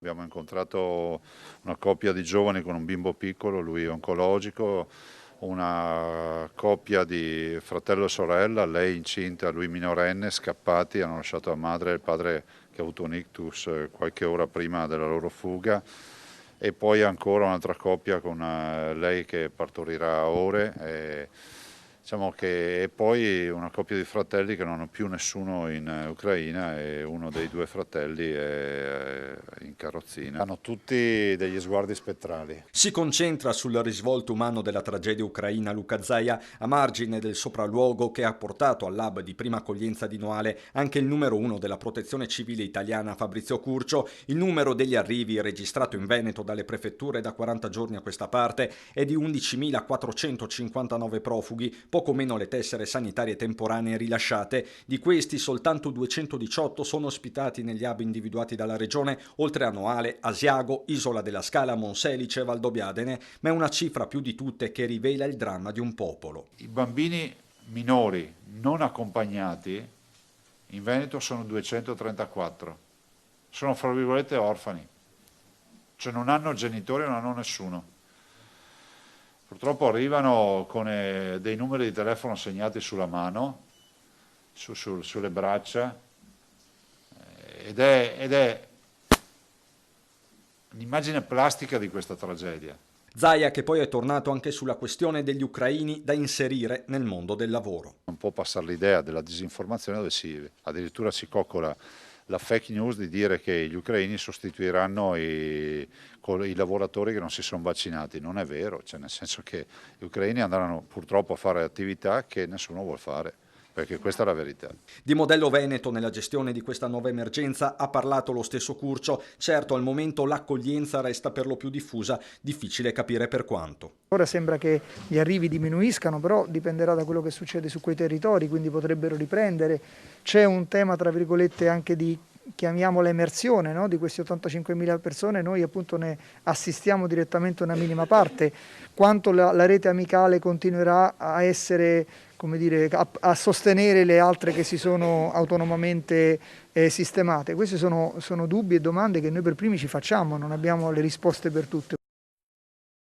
Abbiamo incontrato una coppia di giovani con un bimbo piccolo, lui è oncologico, una coppia di fratello e sorella, lei incinta, lui minorenne, scappati, hanno lasciato la madre e il padre che ha avuto un ictus qualche ora prima della loro fuga, e poi ancora un'altra coppia con lei che partorirà a ore. E poi una coppia di fratelli che non hanno più nessuno in Ucraina e uno dei due fratelli è in carrozzina. Hanno tutti degli sguardi spettrali. Si concentra sul risvolto umano della tragedia ucraina Luca Zaia, a margine del sopralluogo che ha portato all'hub di prima accoglienza di Noale anche il numero uno della protezione civile italiana Fabrizio Curcio. Il numero degli arrivi registrato in Veneto dalle prefetture da 40 giorni a questa parte è di 11.459 profughi, poco meno le tessere sanitarie temporanee rilasciate. Di questi soltanto 218 sono ospitati negli hub individuati dalla regione, oltre a Noale, Asiago, Isola della Scala, Monselice e Valdobbiadene, ma è una cifra più di tutte che rivela il dramma di un popolo. I bambini minori non accompagnati in Veneto sono 234, sono fra virgolette orfani, cioè non hanno genitori, non hanno nessuno. Purtroppo arrivano con dei numeri di telefono segnati sulla mano, sulle braccia, ed è l'immagine plastica di questa tragedia. Zaia che poi è tornato anche sulla questione degli ucraini da inserire nel mondo del lavoro. Non può passare l'idea della disinformazione dove addirittura si coccola la fake news di dire che gli ucraini sostituiranno i lavoratori che non si sono vaccinati. Non è vero, cioè nel senso che gli ucraini andranno purtroppo a fare attività che nessuno vuole fare, perché questa è la verità. Di modello Veneto nella gestione di questa nuova emergenza ha parlato lo stesso Curcio. Certo, al momento l'accoglienza resta per lo più diffusa, difficile capire per quanto. Ora sembra che gli arrivi diminuiscano, però dipenderà da quello che succede su quei territori, quindi potrebbero riprendere. C'è un tema, tra virgolette, anche di, chiamiamola emersione, no? Di questi 85.000 persone, noi appunto ne assistiamo direttamente a una minima parte. Quanto la rete amicale continuerà a essere, come dire, a sostenere le altre che si sono autonomamente sistemate. Questi sono dubbi e domande che noi per primi ci facciamo, non abbiamo le risposte per tutte.